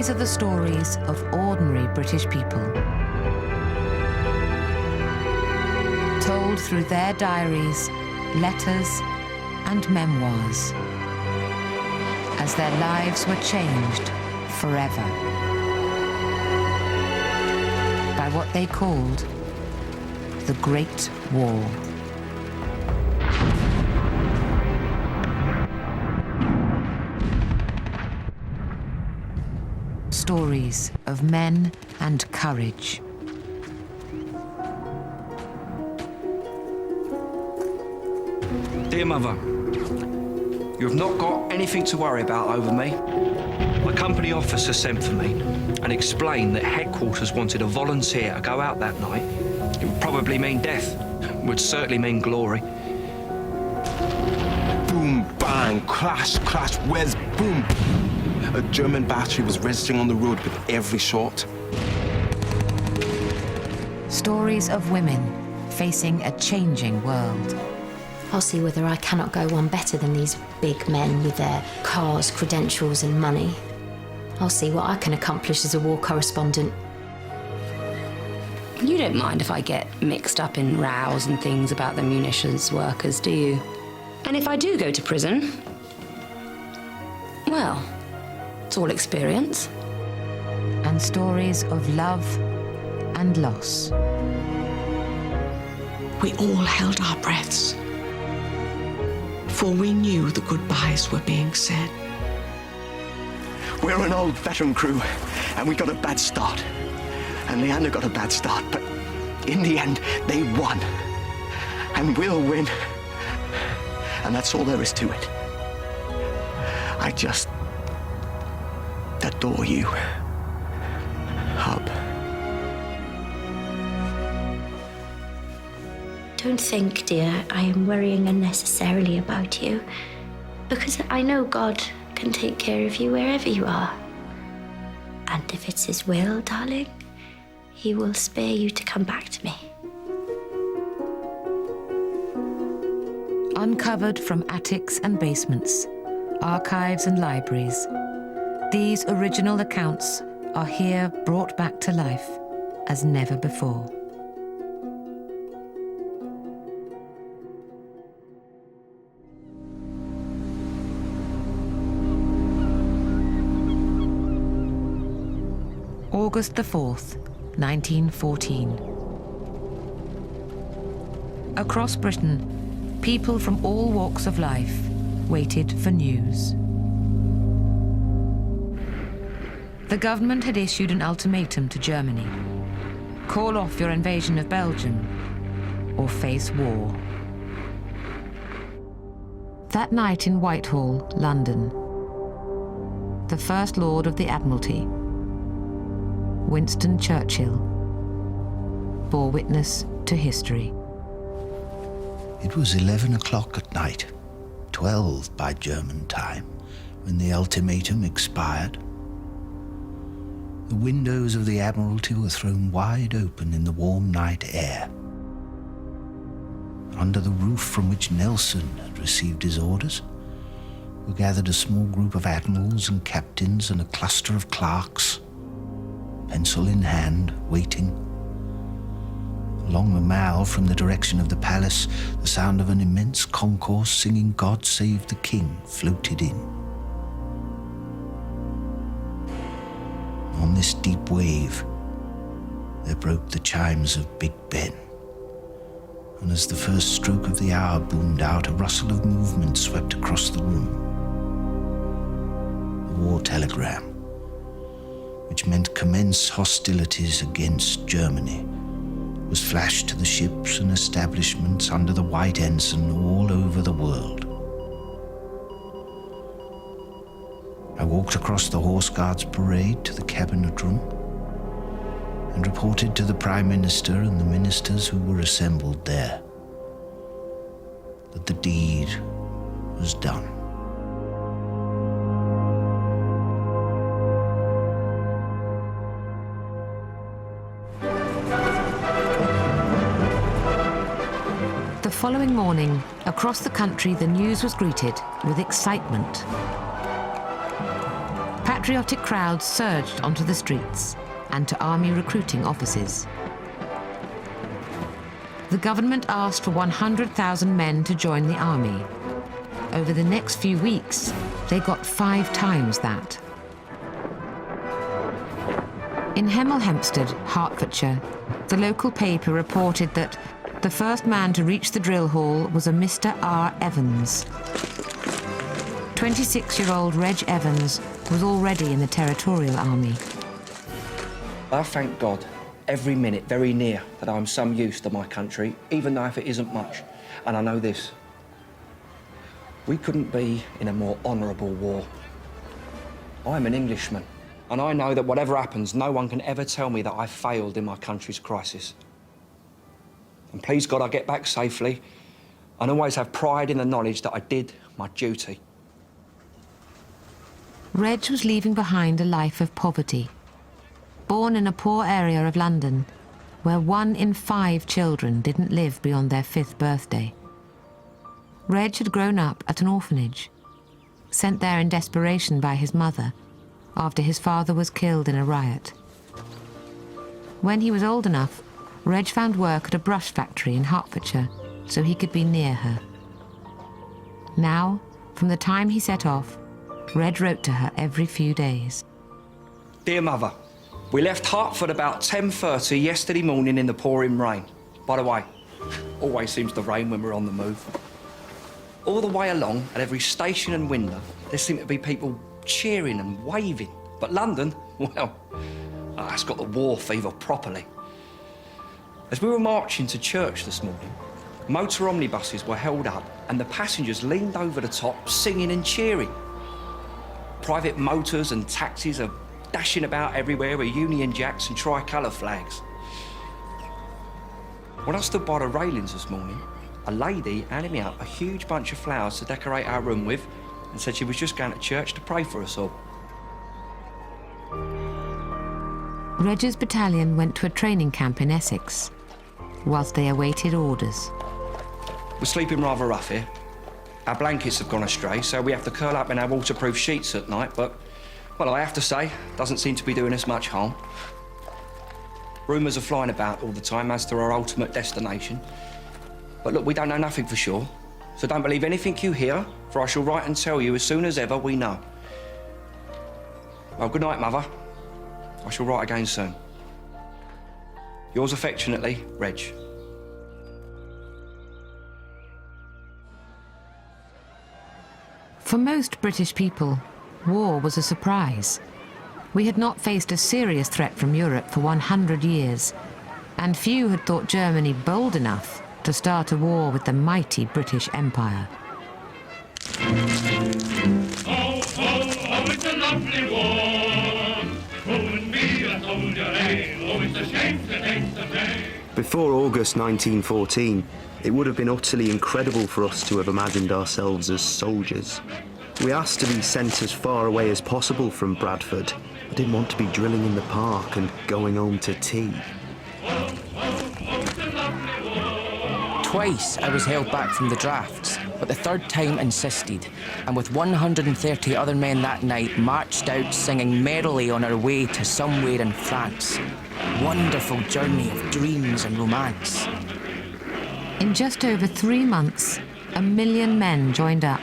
These are the stories of ordinary British people, told through their diaries, letters, and memoirs, as their lives were changed forever by what they called the Great War. Stories of men and courage. Dear Mother, you have not got anything to worry about over me. My company officer sent for me and explained that headquarters wanted a volunteer to go out that night. It would probably mean death, would certainly mean glory. Boom, bang, clash, clash, where's boom? A German battery was registering on the road with every shot. Stories of women facing a changing world. I'll see whether I cannot go one better than these big men with their cars, credentials and money. I'll see what I can accomplish as a war correspondent. You don't mind if I get mixed up in rows and things about the munitions workers, do you? And if I do go to prison, well, it's all experience. And stories of love and loss. We all held our breaths, for we knew the goodbyes were being said. We're an old veteran crew, and we got a bad start. And Leander got a bad start, but in the end, they won. And we'll win. And that's all there is to it. I just adore you, Hub. Don't think, dear, I am worrying unnecessarily about you, because I know God can take care of you wherever you are. And if it's His will, darling, He will spare you to come back to me. Uncovered from attics and basements, archives and libraries, these original accounts are here brought back to life as never before. August the 4th, 1914. Across Britain, people from all walks of life waited for news. The government had issued an ultimatum to Germany. Call off your invasion of Belgium or face war. That night in Whitehall, London, the First Lord of the Admiralty, Winston Churchill, bore witness to history. It was 11 o'clock at night, 12 by German time, when the ultimatum expired. The windows of the Admiralty were thrown wide open in the warm night air. Under the roof from which Nelson had received his orders were gathered a small group of admirals and captains and a cluster of clerks, pencil in hand, waiting. Along the Mall, from the direction of the palace, the sound of an immense concourse singing God Save the King floated in. On this deep wave, there broke the chimes of Big Ben. And as the first stroke of the hour boomed out, a rustle of movement swept across the room. The war telegram, which meant commence hostilities against Germany, was flashed to the ships and establishments under the white ensign all over the world. I walked across the Horse Guards parade to the cabinet room and reported to the Prime Minister and the ministers who were assembled there that the deed was done. The following morning, across the country, the news was greeted with excitement. patriotic crowds surged onto the streets and to army recruiting offices. The government asked for 100,000 men to join the army. Over the next few weeks, they got 5 times that. In Hemel Hempstead, Hertfordshire, the local paper reported that the first man to reach the drill hall was a Mr. R. Evans. 26-year-old Reg Evans was already in the Territorial Army. I thank God every minute very near that I'm some use to my country, even though if it isn't much. And I know this. We couldn't be in a more honourable war. I'm an Englishman, and I know that whatever happens, no one can ever tell me that I failed in my country's crisis. And please God, I get back safely and always have pride in the knowledge that I did my duty. Reg was leaving behind a life of poverty. Born in a poor area of London, where 1 in 5 children didn't live beyond their 5th birthday. Reg had grown up at an orphanage, sent there in desperation by his mother after his father was killed in a riot. When he was old enough, Reg found work at a brush factory in Hertfordshire so he could be near her. Now, from the time he set off, Reg wrote to her every few days. Dear Mother, we left Hertford about 10:30 yesterday morning in the pouring rain. By the way, always seems to rain when we're on the move. All the way along, at every station and window, there seem to be people cheering and waving. But London, well, it's got the war fever properly. As we were marching to church this morning, motor omnibuses were held up and the passengers leaned over the top singing and cheering. Private motors and taxis are dashing about everywhere with Union Jacks and tricolour flags. When I stood by the railings this morning, a lady handed me up a huge bunch of flowers to decorate our room with and said she was just going to church to pray for us all. Reg's battalion went to a training camp in Essex, whilst they awaited orders. We're sleeping rather rough here. Our blankets have gone astray, so we have to curl up in our waterproof sheets at night, but, well, I have to say, doesn't seem to be doing us much harm. Rumours are flying about all the time as to our ultimate destination. But look, we don't know nothing for sure, so don't believe anything you hear, for I shall write and tell you as soon as ever we know. Well, good night, Mother. I shall write again soon. Yours affectionately, Reg. For most British people, war was a surprise. We had not faced a serious threat from Europe for 100 years, and few had thought Germany bold enough to start a war with the mighty British Empire. Oh, it's a lovely war. Who would be a soldier, eh? Oh, it's a shame to take the blame. Before August 1914, it would have been utterly incredible for us to have imagined ourselves as soldiers. We asked to be sent as far away as possible from Bradford. I didn't want to be drilling in the park and going home to tea. Twice I was held back from the drafts, but the third time insisted, and with 130 other men that night marched out singing merrily on our way to somewhere in France. Wonderful journey of dreams and romance. In just over 3 months, 1 million men joined up,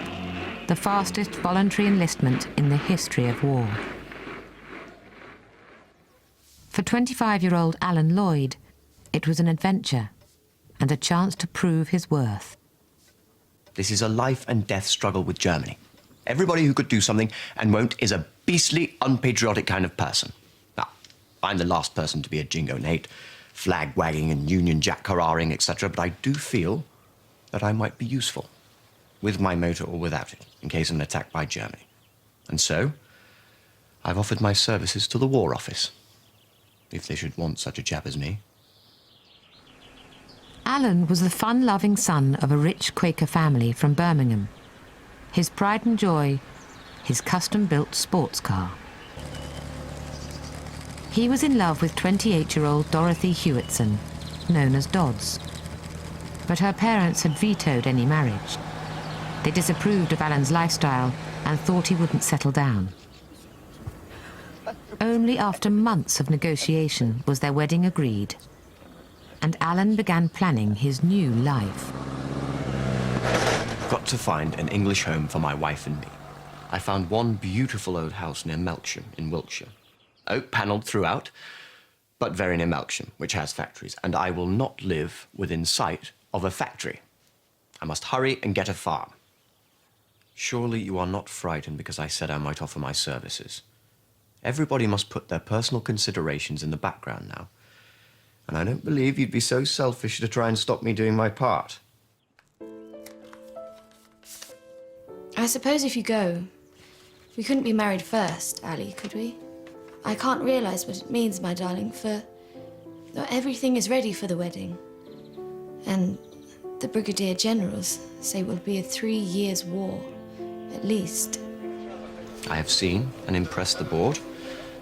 the fastest voluntary enlistment in the history of war. For 25-year-old Alan Lloyd, it was an adventure and a chance to prove his worth. This is a life and death struggle with Germany. Everybody who could do something and won't is a beastly, unpatriotic kind of person. Now, I'm the last person to be a jingo Nate, flag-wagging and Union Jack hurrahing, etc., but I do feel that I might be useful, with my motor or without it, in case of an attack by Germany. And so, I've offered my services to the War Office, if they should want such a chap as me. Alan was the fun-loving son of a rich Quaker family from Birmingham. His pride and joy, his custom-built sports car. He was in love with 28-year-old Dorothy Hewitson, known as Dodds. But her parents had vetoed any marriage. They disapproved of Alan's lifestyle and thought he wouldn't settle down. Only after months of negotiation was their wedding agreed, and Alan began planning his new life. Got to find an English home for my wife and me. I found one beautiful old house near Melksham in Wiltshire. Oak-panelled throughout, but very near Melksham, which has factories, and I will not live within sight of a factory. I must hurry and get a farm. Surely you are not frightened because I said I might offer my services. Everybody must put their personal considerations in the background now. And I don't believe you'd be so selfish to try and stop me doing my part. I suppose if you go, we couldn't be married first, Ali, could we? I can't realise what it means, my darling, for not everything is ready for the wedding. And the Brigadier Generals say it will be a 3 years war, at least. I have seen and impressed the board,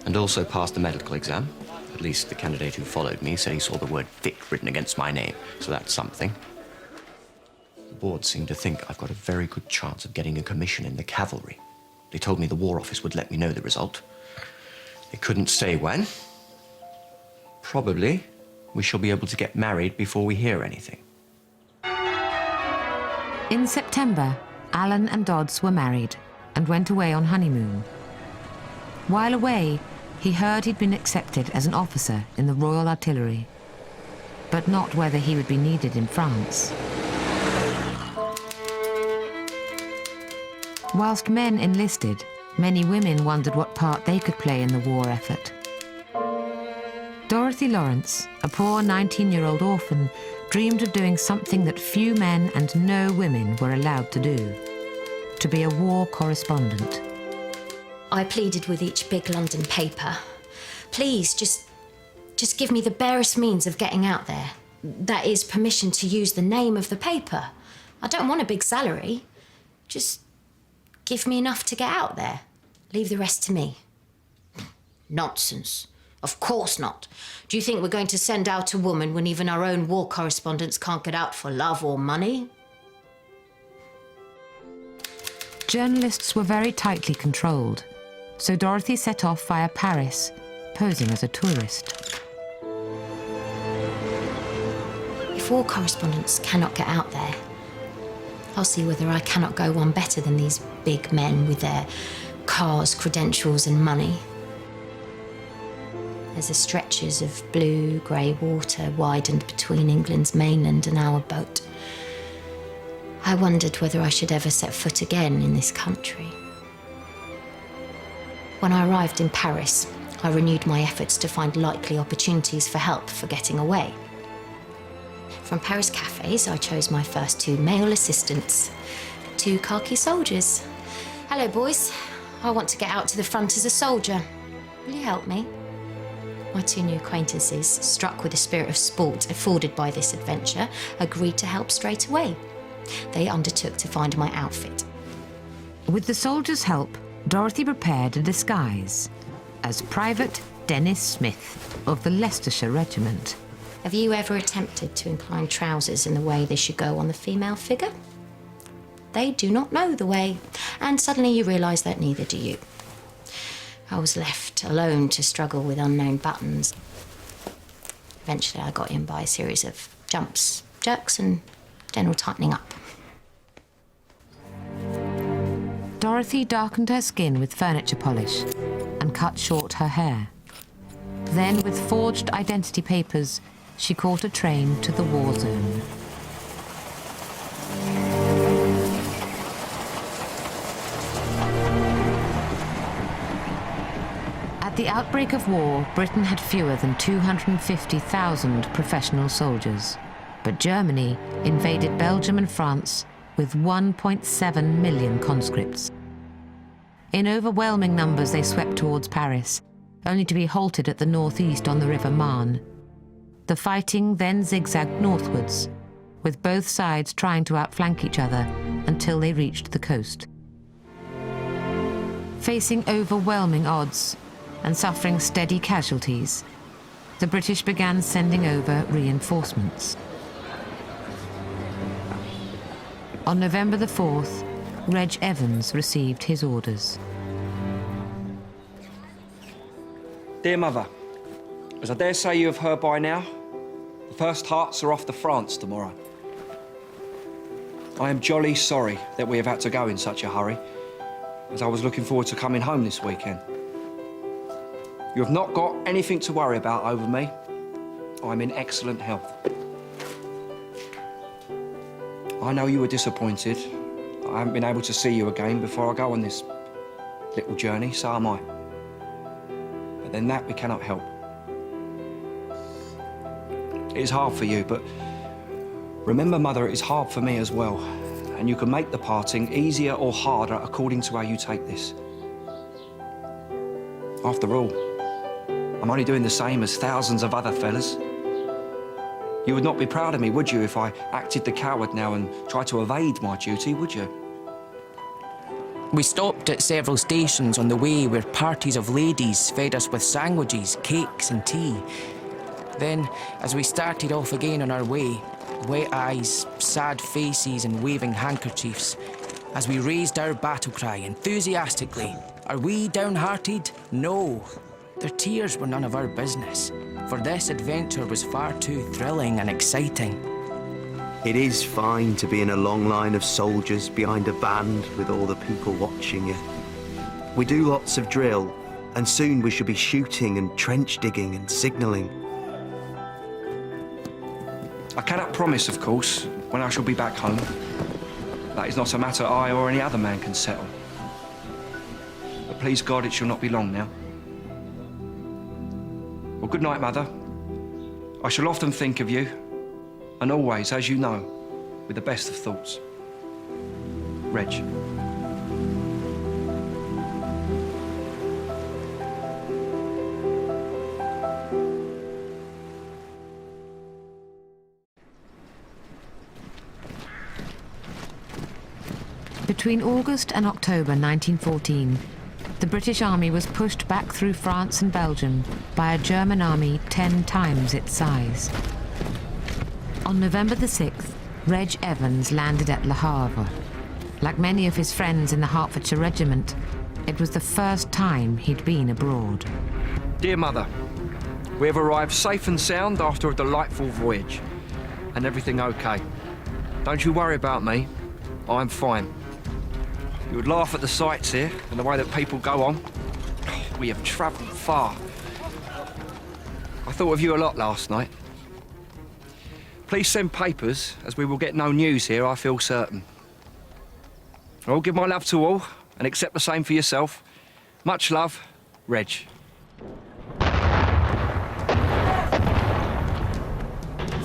and also passed the medical exam. At least the candidate who followed me said he saw the word fit written against my name, so that's something. The board seemed to think I've got a very good chance of getting a commission in the cavalry. They told me the War Office would let me know the result. They couldn't say when. Probably we shall be able to get married before we hear anything. In September, Alan and Dodds were married and went away on honeymoon. While away, he heard he'd been accepted as an officer in the Royal Artillery, but not whether he would be needed in France. Whilst men enlisted, many women wondered what part they could play in the war effort. Dorothy Lawrence, a poor 19-year-old orphan, dreamed of doing something that few men and no women were allowed to do: to be a war correspondent. I pleaded with each big London paper. Please, just give me the barest means of getting out there. That is, permission to use the name of the paper. I don't want a big salary. Just give me enough to get out there. Leave the rest to me. Nonsense. Of course not. Do you think we're going to send out a woman when even our own war correspondents can't get out for love or money? Journalists were very tightly controlled, so Dorothy set off via Paris, posing as a tourist. If war correspondents cannot get out there, I'll see whether I cannot go one better than these big men with their cars, credentials and money. As the stretches of blue, grey water widened between England's mainland and our boat, I wondered whether I should ever set foot again in this country. When I arrived in Paris, I renewed my efforts to find likely opportunities for help for getting away. From Paris cafes, I chose my first 2 male assistants, 2 khaki soldiers. Hello, boys. I want to get out to the front as a soldier. Will you help me? My 2 new acquaintances, struck with the spirit of sport afforded by this adventure, agreed to help straight away. They undertook to find my outfit. With the soldiers' help, Dorothy prepared a disguise as Private Dennis Smith of the Leicestershire Regiment. Have you ever attempted to incline trousers in the way they should go on the female figure? They do not know the way, and suddenly you realise that neither do you. I was left alone to struggle with unknown buttons. Eventually I got in by a series of jumps, jerks and general tightening up. Dorothy darkened her skin with furniture polish and cut short her hair. Then, with forged identity papers, she caught a train to the war zone. At the outbreak of war, Britain had fewer than 250,000 professional soldiers. But Germany invaded Belgium and France with 1.7 million conscripts. In overwhelming numbers, they swept towards Paris, only to be halted at the northeast on the River Marne. The fighting then zigzagged northwards, with both sides trying to outflank each other until they reached the coast. Facing overwhelming odds and suffering steady casualties, the British began sending over reinforcements. On November the 4th, Reg Evans received his orders. Dear Mother, as I dare say you have heard by now, the first hearts are off to France tomorrow. I am jolly sorry that we have had to go in such a hurry, as I was looking forward to coming home this weekend. You have not got anything to worry about over me. I'm in excellent health. I know you were disappointed. I haven't been able to see you again before I go on this little journey, so am I. But then that we cannot help. It is hard for you, but remember, Mother, it is hard for me as well. And you can make the parting easier or harder according to how you take this. After all, I'm only doing the same as thousands of other fellas. You would not be proud of me, would you, if I acted the coward now and tried to evade my duty, would you? We stopped at several stations on the way where parties of ladies fed us with sandwiches, cakes and tea. Then, as we started off again on our way, wet eyes, sad faces and waving handkerchiefs, as we raised our battle cry enthusiastically, are we downhearted? No. Their tears were none of our business, for this adventure was far too thrilling and exciting. It is fine to be in a long line of soldiers behind a band with all the people watching you. We do lots of drill, and soon we shall be shooting and trench digging and signalling. I cannot promise, of course, when I shall be back home. That is not a matter I or any other man can settle. But please God, it shall not be long now. Well, good night, Mother. I shall often think of you, and always, as you know, with the best of thoughts. Reg. Between August and October 1914, the British Army was pushed back through France and Belgium by a German army 10 times its size. On November the 6th, Reg Evans landed at Le Havre. Like many of his friends in the Hertfordshire Regiment, it was the first time he'd been abroad. Dear Mother, we have arrived safe and sound after a delightful voyage, and everything okay. Don't you worry about me, I'm fine. You would laugh at the sights here and the way that people go on. We have travelled far. I thought of you a lot last night. Please send papers, as we will get no news here, I feel certain. I'll give my love to all, and accept the same for yourself. Much love, Reg.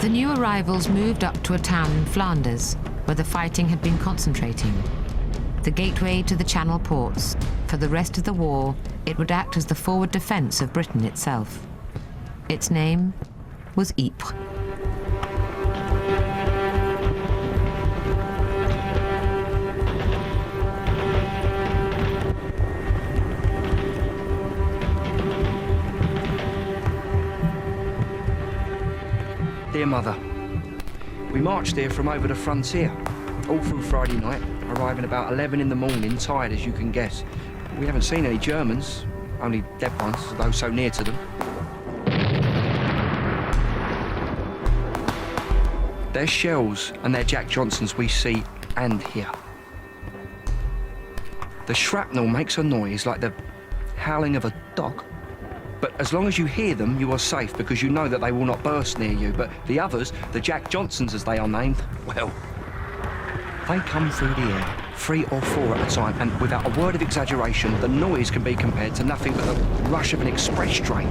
The new arrivals moved up to a town in Flanders, where the fighting had been concentrating. The gateway to the Channel ports. For the rest of the war, it would act as the forward defence of Britain itself. Its name was Ypres. Dear Mother, we marched here from over the frontier, all through Friday night, arriving about 11 in the morning, tired as you can guess. We haven't seen any Germans, only dead ones, though so near to them. Their shells and their Jack Johnsons we see and hear. The shrapnel makes a noise like the howling of a dog. But as long as you hear them, you are safe, because you know that they will not burst near you. But the others, the Jack Johnsons as they are named, well, they come through the air, 3 or 4 at a time, and without a word of exaggeration, the noise can be compared to nothing but the rush of an express train.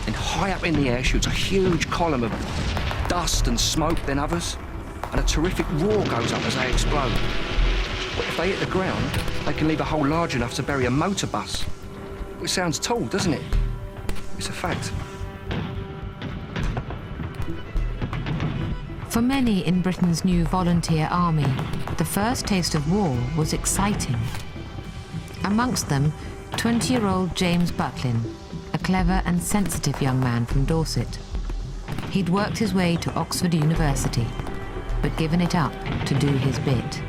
And high up in the air shoots a huge column of dust and smoke, then others, and a terrific roar goes up as they explode. But if they hit the ground, they can leave a hole large enough to bury a motor bus. It sounds tall, doesn't it? It's a fact. For many in Britain's new volunteer army, the first taste of war was exciting. Amongst them, 20-year-old James Butlin, a clever and sensitive young man from Dorset. He'd worked his way to Oxford University, but given it up to do his bit.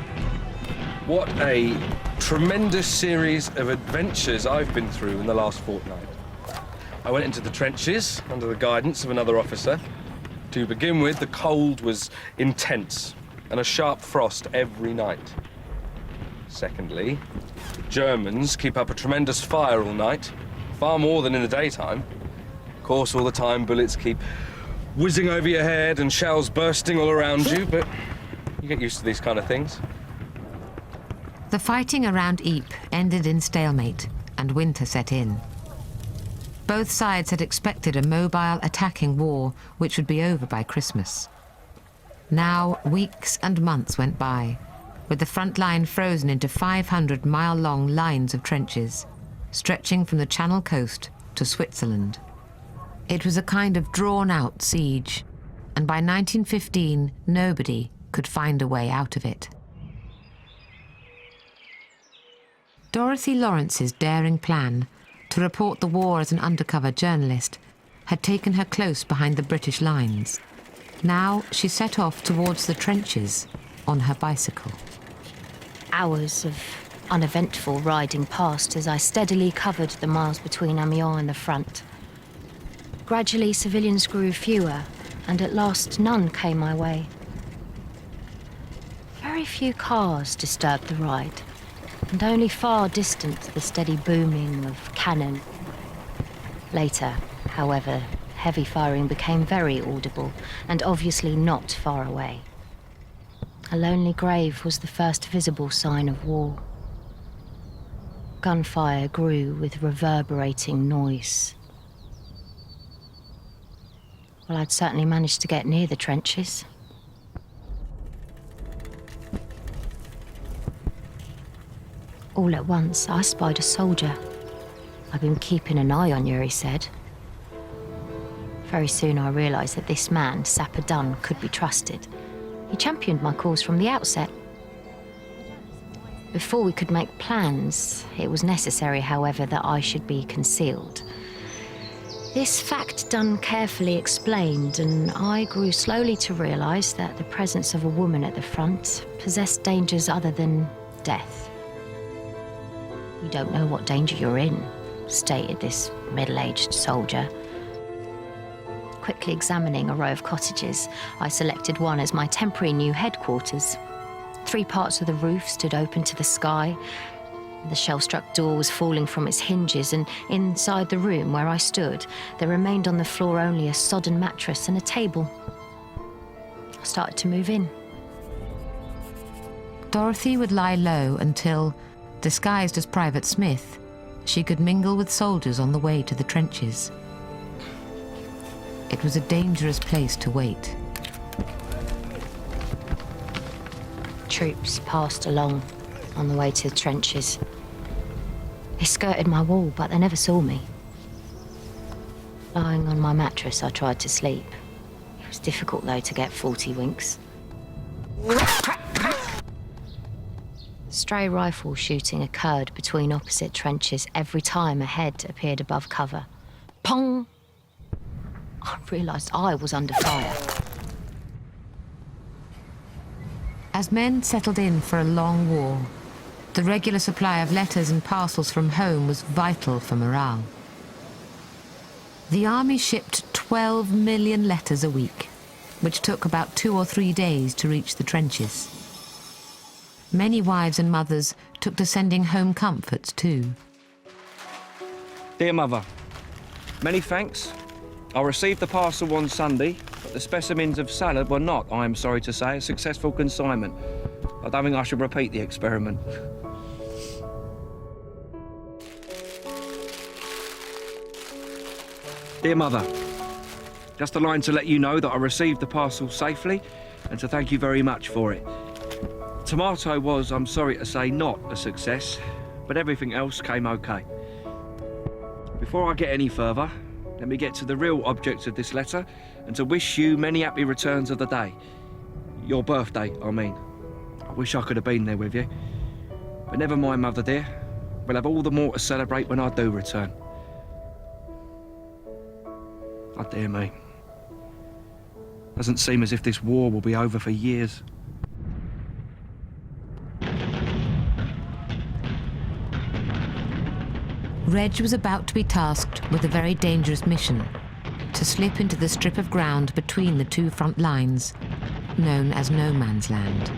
What a tremendous series of adventures I've been through in the last fortnight. I went into the trenches under the guidance of another officer. To begin with, the cold was intense and a sharp frost every night. Secondly, the Germans keep up a tremendous fire all night, far more than in the daytime. Of course, all the time bullets keep whizzing over your head and shells bursting all around you, but you get used to these kind of things. The fighting around Ypres ended in stalemate, and winter set in. Both sides had expected a mobile attacking war which would be over by Christmas. Now, weeks and months went by, with the front line frozen into 500-mile-long lines of trenches, stretching from the Channel coast to Switzerland. It was a kind of drawn-out siege, and by 1915, nobody could find a way out of it. Dorothy Lawrence's daring plan to report the war as an undercover journalist had taken her close behind the British lines. Now she set off towards the trenches on her bicycle. Hours of uneventful riding passed as I steadily covered the miles between Amiens and the front. Gradually, civilians grew fewer, and at last none came my way. Very few cars disturbed the ride, and only far distant the steady booming of cannon. Later, however, heavy firing became very audible, and obviously not far away. A lonely grave was the first visible sign of war. Gunfire grew with reverberating noise. Well, I'd certainly managed to get near the trenches. All at once, I spied a soldier. "I've been keeping an eye on you," he said. Very soon I realised that this man, Sapper Dunn, could be trusted. He championed my cause from the outset. Before we could make plans, it was necessary, however, that I should be concealed. This fact Dunn carefully explained, and I grew slowly to realise that the presence of a woman at the front possessed dangers other than death. "You don't know what danger you're in," stated this middle-aged soldier. Quickly examining a row of cottages, I selected one as my temporary new headquarters. 3 parts of the roof stood open to the sky. The shell-struck door was falling from its hinges, and inside the room where I stood, there remained on the floor only a sodden mattress and a table. I started to move in. Dorothy would lie low until, disguised as Private Smith, she could mingle with soldiers on the way to the trenches. It was a dangerous place to wait. Troops passed along on the way to the trenches. They skirted my wall, but they never saw me. Lying on my mattress, I tried to sleep. It was difficult, though, to get 40 winks. Stray rifle shooting occurred between opposite trenches every time a head appeared above cover. Pong! I realised I was under fire. As men settled in for a long war, the regular supply of letters and parcels from home was vital for morale. The army shipped 12 million letters a week, which took about 2 or 3 days to reach the trenches. Many wives and mothers took to sending home comforts too. Dear Mother, many thanks. I received the parcel on Sunday, but the specimens of salad were not, I am sorry to say, a successful consignment. I don't think I should repeat the experiment. Dear Mother, just a line to let you know that I received the parcel safely and to thank you very much for it. Tomato was, I'm sorry to say, not a success, but everything else came okay. Before I get any further, let me get to the real object of this letter and to wish you many happy returns of the day. Your birthday, I mean. I wish I could have been there with you. But never mind, Mother dear. We'll have all the more to celebrate when I do return. Oh, dear me. Doesn't seem as if this war will be over for years. Reg was about to be tasked with a very dangerous mission, to slip into the strip of ground between the two front lines, known as No Man's Land.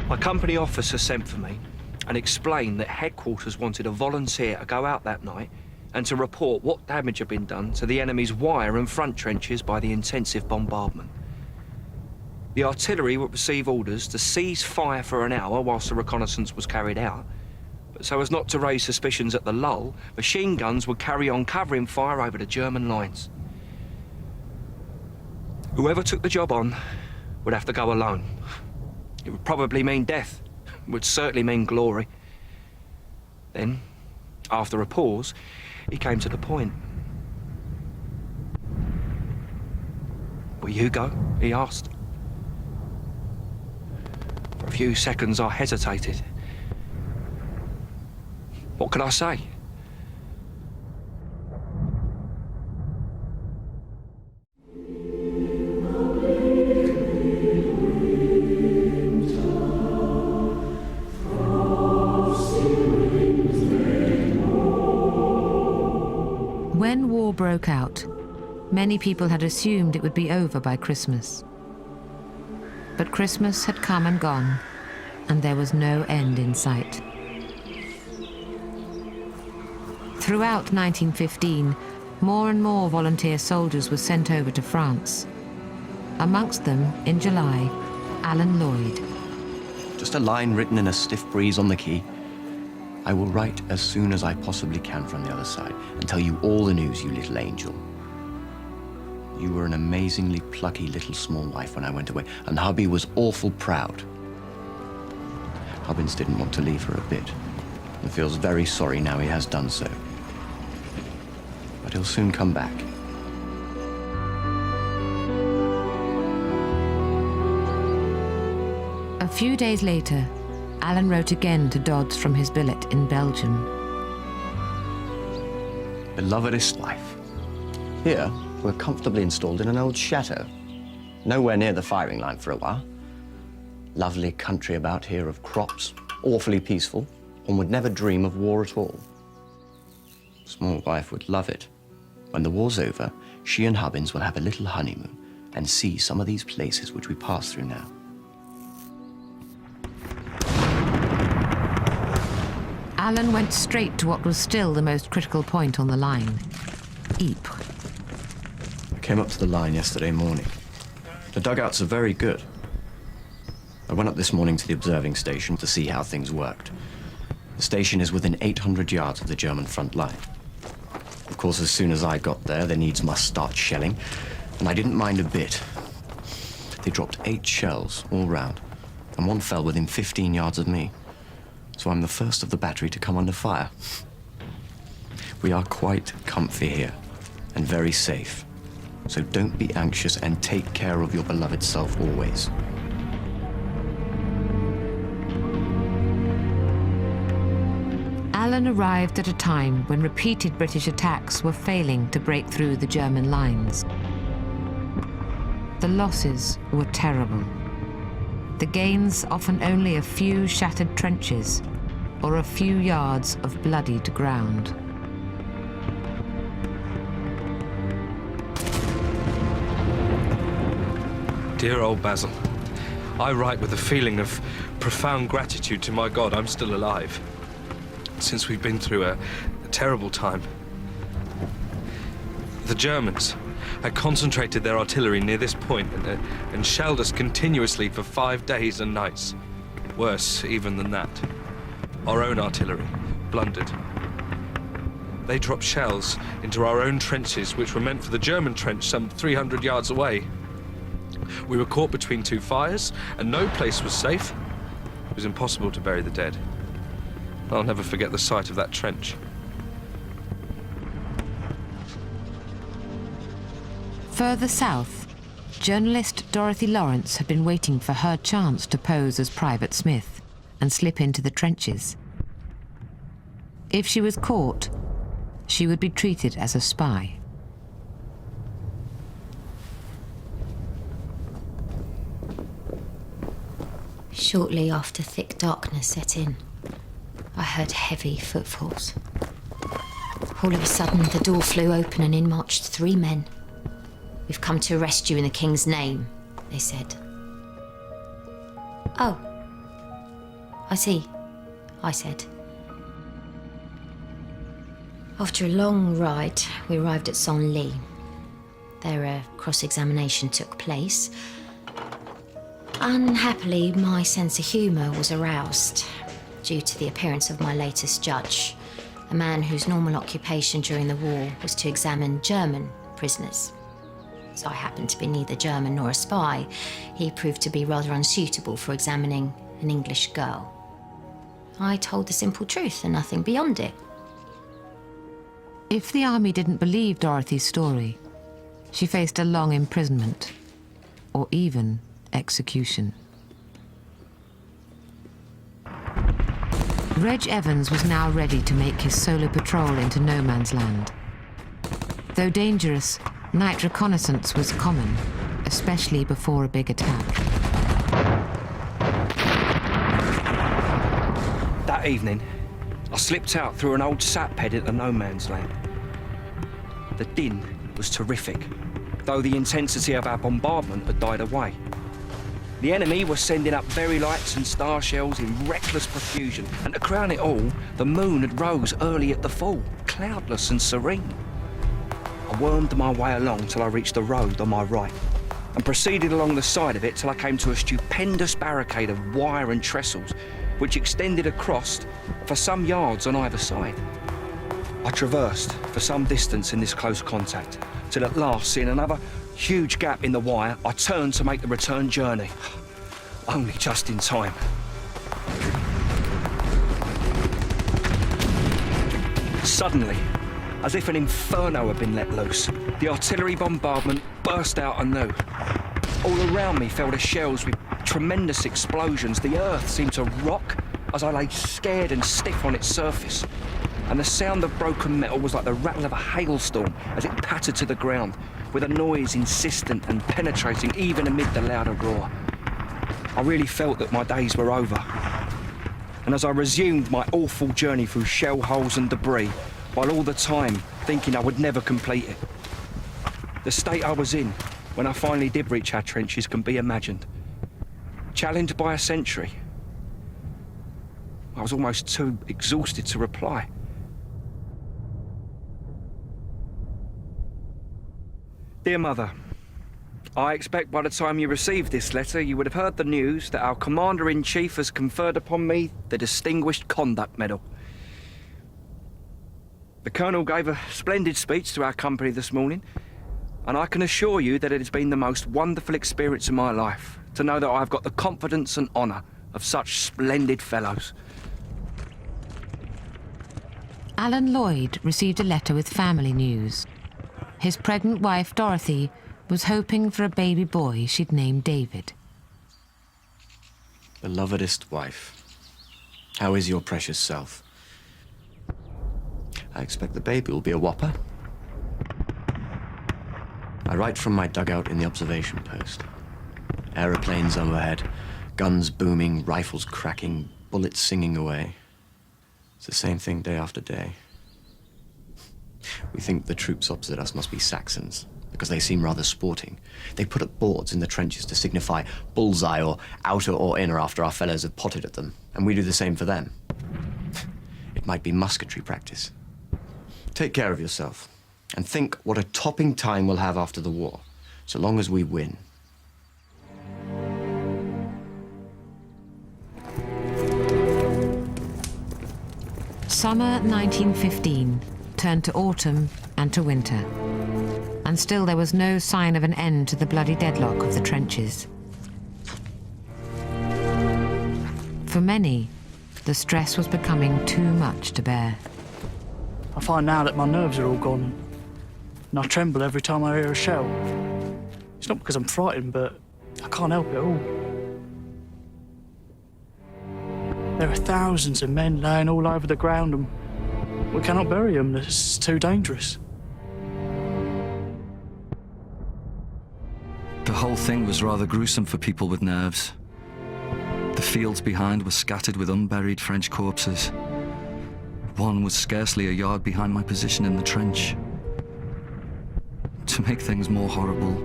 My company officer sent for me and explained that headquarters wanted a volunteer to go out that night and to report what damage had been done to the enemy's wire and front trenches by the intensive bombardment. The artillery would receive orders to cease fire for an hour whilst the reconnaissance was carried out. But so as not to raise suspicions at the lull, machine guns would carry on covering fire over the German lines. Whoever took the job on would have to go alone. It would probably mean death. It would certainly mean glory. Then, after a pause, he came to the point. "Will you go?" he asked. For a few seconds I hesitated. What could I say? When war broke out, many people had assumed it would be over by Christmas. But Christmas had come and gone, and there was no end in sight. Throughout 1915, more and more volunteer soldiers were sent over to France. Amongst them, in July, Alan Lloyd. Just a line written in a stiff breeze on the key. I will write as soon as I possibly can from the other side and tell you all the news, you little angel. You were an amazingly plucky little small wife when I went away, and hubby was awful proud. Hubbins didn't want to leave her a bit, and feels very sorry now he has done so. But he'll soon come back. A few days later, Alan wrote again to Dodds from his billet in Belgium. Belovedest wife. Here, we're comfortably installed in an old chateau. Nowhere near the firing line for a while. Lovely country about here of crops, awfully peaceful. One would never dream of war at all. Small wife would love it. When the war's over, she and Hubbins will have a little honeymoon and see some of these places which we pass through now. Alan went straight to what was still the most critical point on the line, Ypres. I came up to the line yesterday morning. The dugouts are very good. I went up this morning to the observing station to see how things worked. The station is within 800 yards of the German front line. Of course, as soon as I got there, they needs must start shelling, and I didn't mind a bit. They dropped 8 shells all round, and one fell within 15 yards of me. So I'm the first of the battery to come under fire. We are quite comfy here, and very safe. So don't be anxious and take care of your beloved self always. Alan arrived at a time when repeated British attacks were failing to break through the German lines. The losses were terrible. The gains often only a few shattered trenches or a few yards of bloodied ground. Dear old Basil, I write with a feeling of profound gratitude to my God I'm still alive. Since we've been through a terrible time. The Germans had concentrated their artillery near this point and shelled us continuously for 5 days and nights. Worse even than that. Our own artillery blundered. They dropped shells into our own trenches, which were meant for the German trench some 300 yards away. We were caught between 2 fires, and no place was safe. It was impossible to bury the dead. I'll never forget the sight of that trench. Further south, journalist Dorothy Lawrence had been waiting for her chance to pose as Private Smith and slip into the trenches. If she was caught, she would be treated as a spy. Shortly after thick darkness set in, I heard heavy footfalls. All of a sudden, the door flew open and in marched 3 men. "We've come to arrest you in the King's name," they said. "Oh, I see," I said. After a long ride, we arrived at Senlis. There a cross-examination took place. Unhappily, my sense of humour was aroused due to the appearance of my latest judge, a man whose normal occupation during the war was to examine German prisoners. As I happened to be neither German nor a spy, he proved to be rather unsuitable for examining an English girl. I told the simple truth and nothing beyond it. If the army didn't believe Dorothy's story, she faced a long imprisonment, or even execution. Reg Evans was now ready to make his solo patrol into no man's land. Though dangerous, night reconnaissance was common, especially before a big attack. That evening, I slipped out through an old sap head into no man's land. The din was terrific, though the intensity of our bombardment had died away. The enemy was sending up berry lights and star shells in reckless profusion, and to crown it all, the moon had rose early at the full, cloudless and serene. I wormed my way along till I reached the road on my right, and proceeded along the side of it till I came to a stupendous barricade of wire and trestles, which extended across for some yards on either side. I traversed for some distance in this close contact, till at last, seeing another huge gap in the wire, I turned to make the return journey. Only just in time. Suddenly, as if an inferno had been let loose, the artillery bombardment burst out anew. All around me fell the shells with tremendous explosions. The earth seemed to rock as I lay scared and stiff on its surface. And the sound of broken metal was like the rattle of a hailstorm as it pattered to the ground, with a noise insistent and penetrating even amid the louder roar. I really felt that my days were over. And as I resumed my awful journey through shell holes and debris, while all the time thinking I would never complete it. The state I was in when I finally did reach our trenches can be imagined. Challenged by a sentry, I was almost too exhausted to reply. Dear Mother, I expect by the time you received this letter, you would have heard the news that our Commander-in-Chief has conferred upon me the Distinguished Conduct Medal. The Colonel gave a splendid speech to our company this morning, and I can assure you that it has been the most wonderful experience of my life to know that I've got the confidence and honour of such splendid fellows. Alan Lloyd received a letter with family news. His pregnant wife, Dorothy, was hoping for a baby boy she'd named David. Belovedest wife, how is your precious self? I expect the baby will be a whopper. I write from my dugout in the observation post. Aeroplanes overhead, guns booming, rifles cracking, bullets singing away. It's the same thing day after day. We think the troops opposite us must be Saxons, because they seem rather sporting. They put up boards in the trenches to signify bullseye or outer or inner after our fellows have potted at them, and we do the same for them. It might be musketry practice. Take care of yourself, and think what a topping time we'll have after the war, so long as we win. Summer 1915 turned to autumn and to winter, and still there was no sign of an end to the bloody deadlock of the trenches. For many, the stress was becoming too much to bear. I find now that my nerves are all gone, and I tremble every time I hear a shell. It's not because I'm frightened, but I can't help it all. There are thousands of men laying all over the ground, and we cannot bury them. It's too dangerous. The whole thing was rather gruesome for people with nerves. The fields behind were scattered with unburied French corpses, One was scarcely a yard behind my position in the trench. To make things more horrible,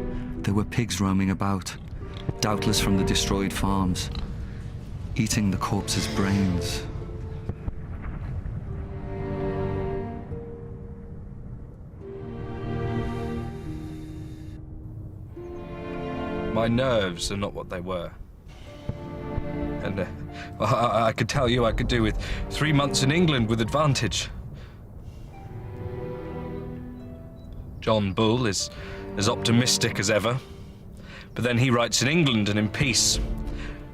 there were pigs roaming about, doubtless from the destroyed farms, eating the corpses' brains. My nerves are not what they were. And I could tell you I could do with 3 months in England with advantage. John Bull is as optimistic as ever, but then he writes in England and in peace.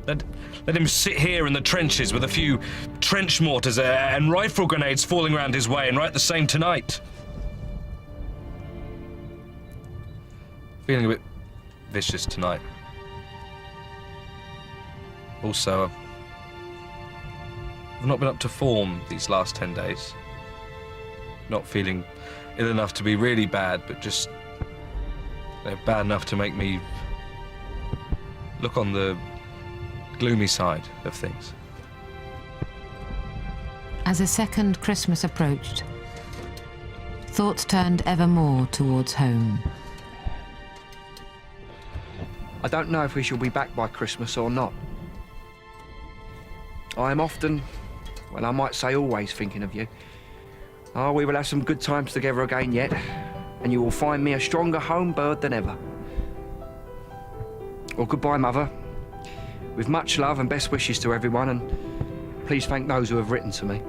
Let him sit here in the trenches with a few trench mortars and rifle grenades falling around his way and write the same tonight. Feeling a bit vicious tonight. Also, I've not been up to form these last 10 days. Not feeling ill enough to be really bad, but just bad enough to make me look on the gloomy side of things. As a second Christmas approached, thoughts turned ever more towards home. I don't know if we shall be back by Christmas or not. I am often, well, I might say always thinking of you. Oh, we will have some good times together again yet, and you will find me a stronger home bird than ever. Well, goodbye, Mother. With much love and best wishes to everyone, and please thank those who have written to me.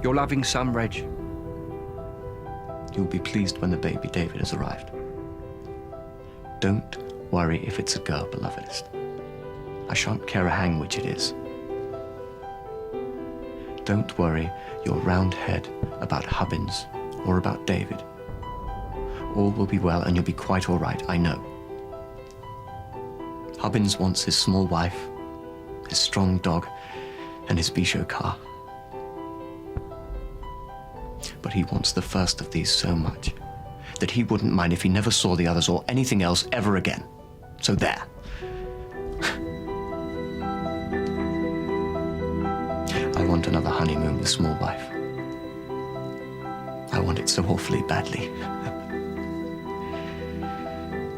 Your loving son, Reg. You'll be pleased when the baby David has arrived. Don't worry if it's a girl, belovedest. I shan't care a hang which it is. Don't worry your round head about Hubbins or about David. All will be well and you'll be quite all right, I know. Hubbins wants his small wife, his strong dog, and his Bichot car. But he wants the first of these so much that he wouldn't mind if he never saw the others or anything else ever again. So there. I want another honeymoon with small wife. I want it so awfully badly.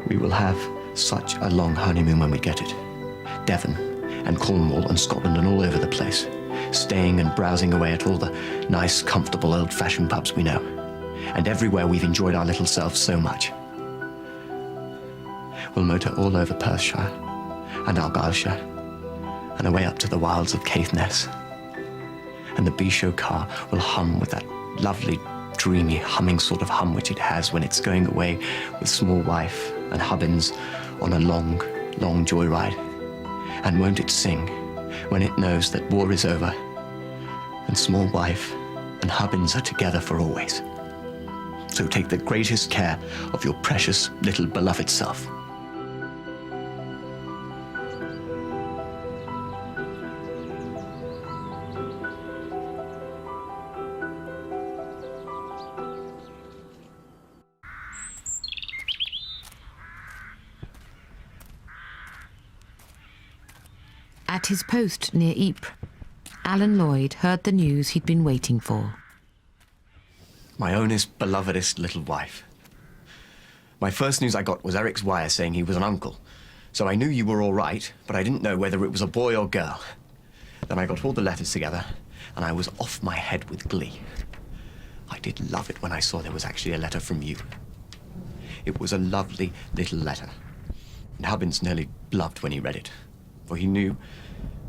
We will have such a long honeymoon when we get it. Devon and Cornwall and Scotland and all over the place. Staying and browsing away at all the nice, comfortable, old-fashioned pubs we know. And everywhere we've enjoyed our little selves so much. We'll motor all over Perthshire and Argyllshire and away up to the wilds of Caithness. And the Bichot car will hum with that lovely, dreamy, humming sort of hum which it has when it's going away with small wife and Hubbins on a long, long joyride. And won't it sing when it knows that war is over and small wife and Hubbins are together for always. So take the greatest care of your precious little beloved self. At his post near Ypres, Alan Lloyd heard the news he'd been waiting for. My ownest, belovedest little wife. My first news I got was Eric's wire saying he was an uncle. So I knew you were all right, but I didn't know whether it was a boy or girl. Then I got all the letters together, and I was off my head with glee. I did love it when I saw there was actually a letter from you. It was a lovely little letter. And Hubbins nearly blubbed when he read it, for he knew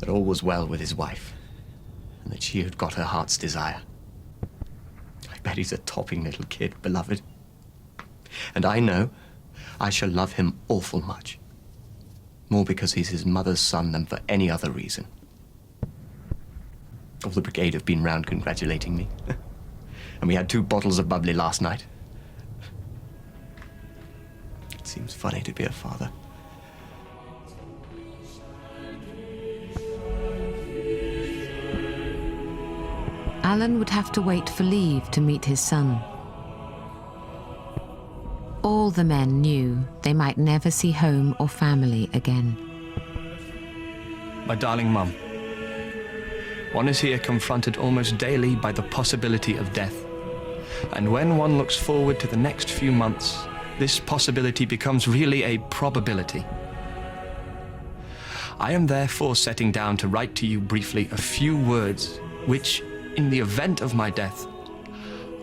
that all was well with his wife, and that she had got her heart's desire. I bet he's a topping little kid, beloved. And I know I shall love him awful much. More because he's his mother's son than for any other reason. All the brigade have been round congratulating me. And we had 2 bottles of bubbly last night. It seems funny to be a father. Alan would have to wait for leave to meet his son. All the men knew they might never see home or family again. My darling Mum, one is here confronted almost daily by the possibility of death. And when one looks forward to the next few months, this possibility becomes really a probability. I am therefore setting down to write to you briefly a few words which, in the event of my death,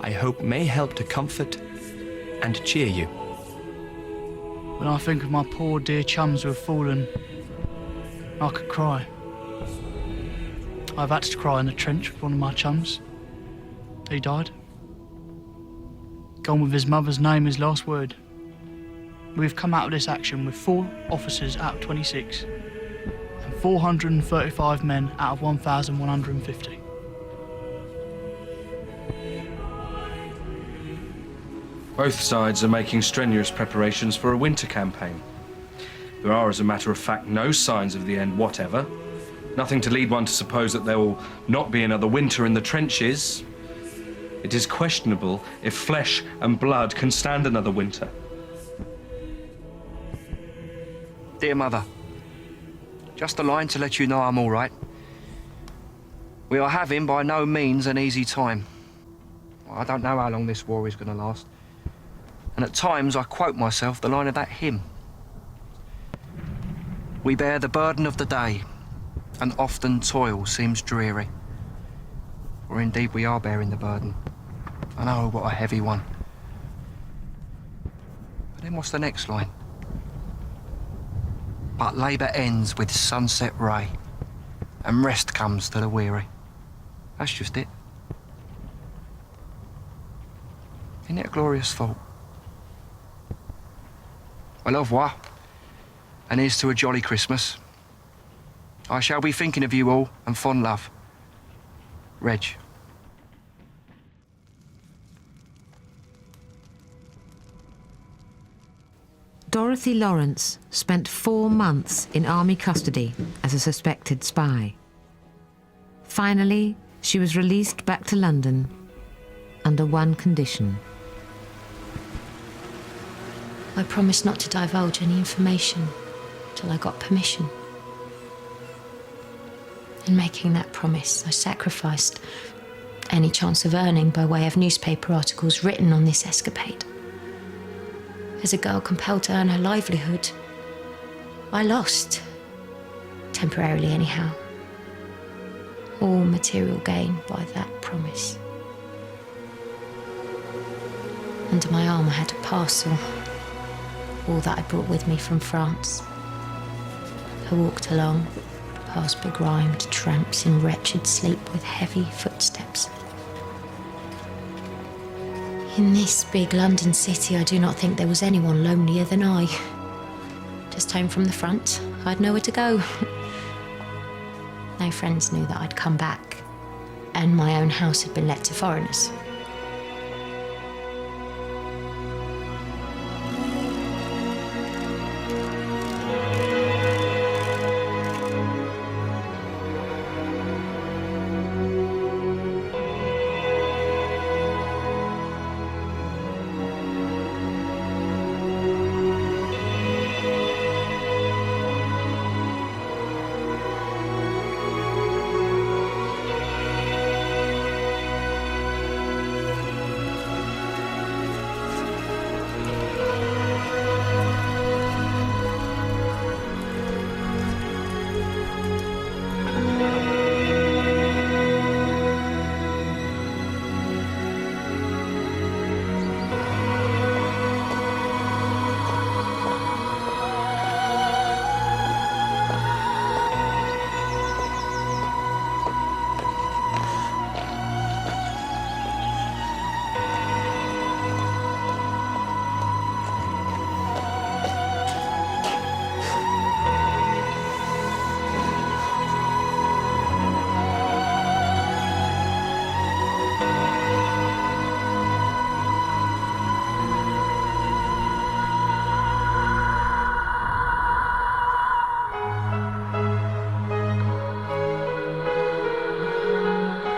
I hope may help to comfort and cheer you. When I think of my poor dear chums who have fallen, I could cry. I've had to cry in the trench with one of my chums. He died. Gone with his mother's name as last word. We've come out of this action with 4 officers out of 26 and 435 men out of 1,150. Both sides are making strenuous preparations for a winter campaign. There are, as a matter of fact, no signs of the end whatever. Nothing to lead one to suppose that there will not be another winter in the trenches. It is questionable if flesh and blood can stand another winter. Dear Mother, just a line to let you know I'm all right. We are having by no means an easy time. I don't know how long this war is going to last. And at times I quote myself the line of that hymn. We bear the burden of the day, and often toil seems dreary. For indeed we are bearing the burden. And oh, what a heavy one. But then what's the next line? But labour ends with sunset ray, and rest comes to the weary. That's just it. Isn't it a glorious thought? Well, au revoir, and here's to a jolly Christmas. I shall be thinking of you all, and fond love. Reg. Dorothy Lawrence spent 4 months in army custody as a suspected spy. Finally, she was released back to London under one condition. I promised not to divulge any information till I got permission. In making that promise, I sacrificed any chance of earning by way of newspaper articles written on this escapade. As a girl compelled to earn her livelihood, I lost, temporarily anyhow, all material gain by that promise. Under my arm I had a parcel, all that I brought with me from France. I walked along, past begrimed tramps in wretched sleep with heavy footsteps. In this big London city, I do not think there was anyone lonelier than I. Just home from the front, I'd nowhere to go. No friends knew that I'd come back, and my own house had been let to foreigners.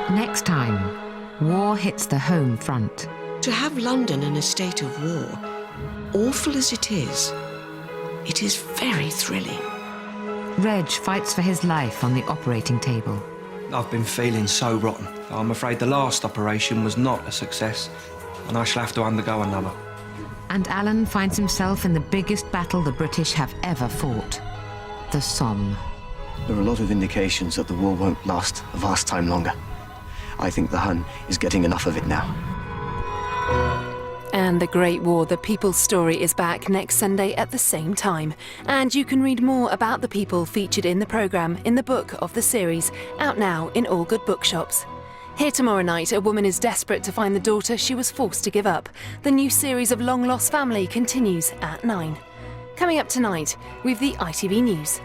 Next time, war hits the home front. To have London in a state of war, awful as it is very thrilling. Reg fights for his life on the operating table. I've been feeling so rotten. I'm afraid the last operation was not a success, and I shall have to undergo another. And Alan finds himself in the biggest battle the British have ever fought, the Somme. There are a lot of indications that the war won't last a vast time longer. I think the Hun is getting enough of it now. And The Great War, The People's Story is back next Sunday at the same time. And you can read more about the people featured in the programme in the book of the series, out now in all good bookshops. Here tomorrow night, a woman is desperate to find the daughter she was forced to give up. The new series of Long Lost Family continues at 9. Coming up tonight, we've the ITV News.